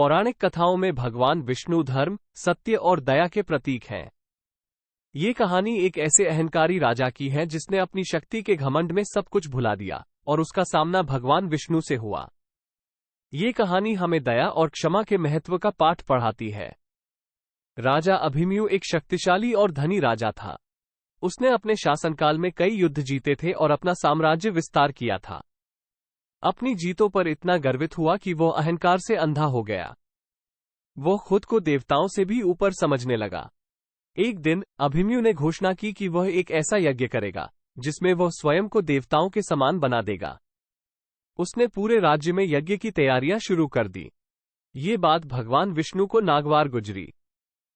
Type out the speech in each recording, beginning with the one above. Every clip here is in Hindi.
पौराणिक कथाओं में भगवान विष्णु धर्म, सत्य और दया के प्रतीक हैं। ये कहानी एक ऐसे अहंकारी राजा की है जिसने अपनी शक्ति के घमंड में सब कुछ भुला दिया और उसका सामना भगवान विष्णु से हुआ। ये कहानी हमें दया और क्षमा के महत्व का पाठ पढ़ाती है। राजा अभिमन्यु एक शक्तिशाली और धनी राजा था। उसने अपने शासनकाल में कई युद्ध जीते थे और अपना साम्राज्य विस्तार किया था। अपनी जीतों पर इतना गर्वित हुआ कि वो अहंकार से अंधा हो गया। वो खुद को देवताओं से भी ऊपर समझने लगा। एक दिन अभिमन्यु ने घोषणा की कि वह एक ऐसा यज्ञ करेगा जिसमें वह स्वयं को देवताओं के समान बना देगा। उसने पूरे राज्य में यज्ञ की तैयारियां शुरू कर दी। ये बात भगवान विष्णु को नागवार गुजरी।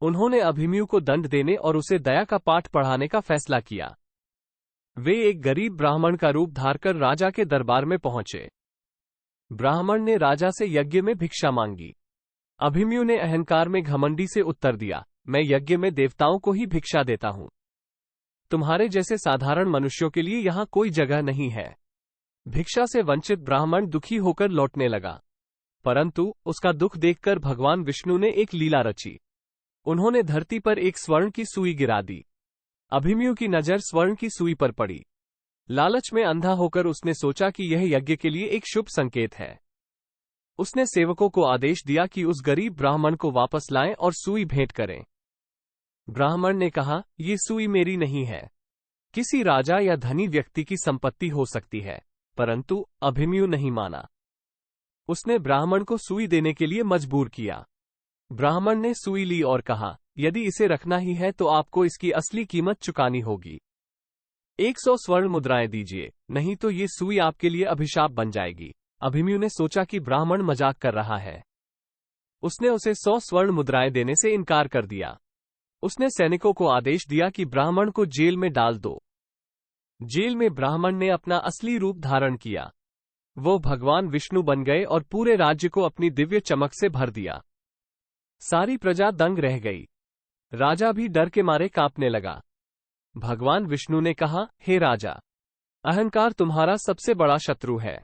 उन्होंने अभिमन्यु को दंड देने और उसे दया का पाठ पढ़ाने का फैसला किया। वे एक गरीब ब्राह्मण का रूप धारकर राजा के दरबार में पहुंचे। ब्राह्मण ने राजा से यज्ञ में भिक्षा मांगी। अभिमन्यु ने अहंकार में घमंडी से उत्तर दिया, मैं यज्ञ में देवताओं को ही भिक्षा देता हूं। तुम्हारे जैसे साधारण मनुष्यों के लिए यहां कोई जगह नहीं है। भिक्षा से वंचित ब्राह्मण दुखी होकर लौटने लगा, परंतु उसका दुख देखकर भगवान विष्णु ने एक लीला रची। उन्होंने धरती पर एक स्वर्ण की सुई गिरा दी। अभिमन्यु की नजर स्वर्ण की सुई पर पड़ी। लालच में अंधा होकर उसने सोचा कि यह यज्ञ के लिए एक शुभ संकेत है। उसने सेवकों को आदेश दिया कि उस गरीब ब्राह्मण को वापस लाएं और सुई भेंट करें। ब्राह्मण ने कहा, ये सुई मेरी नहीं है। किसी राजा या धनी व्यक्ति की संपत्ति हो सकती है, परंतु अभिमन्यु नहीं माना। उसने ब्राह्मण को सुई देने के लिए मजबूर किया। ब्राह्मण ने सुई ली और कहा, यदि इसे रखना ही है तो आपको इसकी असली कीमत चुकानी होगी। 100 स्वर्ण मुद्राएं दीजिए, नहीं तो ये सुई आपके लिए अभिशाप बन जाएगी। अभिमन्यु ने सोचा कि ब्राह्मण मजाक कर रहा है। उसने उसे 100 स्वर्ण मुद्राएं देने से इनकार कर दिया। उसने सैनिकों को आदेश दिया कि ब्राह्मण को जेल में डाल दो। जेल में ब्राह्मण ने अपना असली रूप धारण किया। वो भगवान विष्णु बन गए और पूरे राज्य को अपनी दिव्य चमक से भर दिया। सारी प्रजा दंग रह गई। राजा भी डर के मारे कांपने लगा। भगवान विष्णु ने कहा, हे राजा, अहंकार तुम्हारा सबसे बड़ा शत्रु है।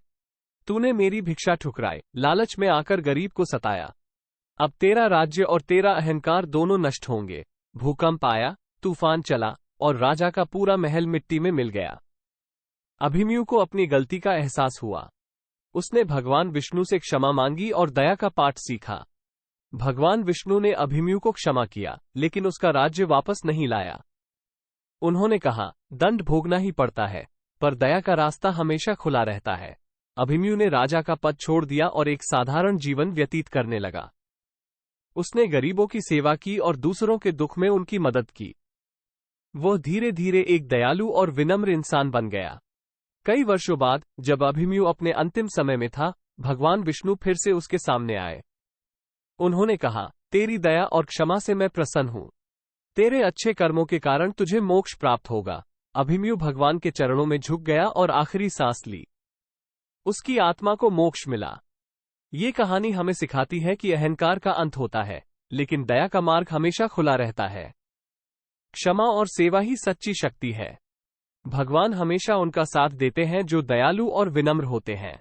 तूने मेरी भिक्षा ठुकराई, लालच में आकर गरीब को सताया। अब तेरा राज्य और तेरा अहंकार दोनों नष्ट होंगे। भूकंप आया, तूफान चला और राजा का पूरा महल मिट्टी में मिल गया। अभिमन्यु को अपनी गलती का एहसास हुआ। उसने भगवान विष्णु से क्षमा मांगी और दया का पाठ सीखा। भगवान विष्णु ने अभिमन्यु को क्षमा किया, लेकिन उसका राज्य वापस नहीं लाया। उन्होंने कहा, दंड भोगना ही पड़ता है, पर दया का रास्ता हमेशा खुला रहता है। अभिमन्यु ने राजा का पद छोड़ दिया और एक साधारण जीवन व्यतीत करने लगा। उसने गरीबों की सेवा की और दूसरों के दुख में उनकी मदद की। वो धीरे धीरे एक दयालु और विनम्र इंसान बन गया। कई वर्षों बाद, जब अभिमन्यु अपने अंतिम समय में था, भगवान विष्णु फिर से उसके सामने आए। उन्होंने कहा, तेरी दया और क्षमा से मैं प्रसन्न हूं। तेरे अच्छे कर्मों के कारण तुझे मोक्ष प्राप्त होगा। अभिमन्यु भगवान के चरणों में झुक गया और आखिरी सांस ली। उसकी आत्मा को मोक्ष मिला। ये कहानी हमें सिखाती है कि अहंकार का अंत होता है, लेकिन दया का मार्ग हमेशा खुला रहता है। क्षमा और सेवा ही सच्ची शक्ति है। भगवान हमेशा उनका साथ देते हैं जो दयालु और विनम्र होते हैं।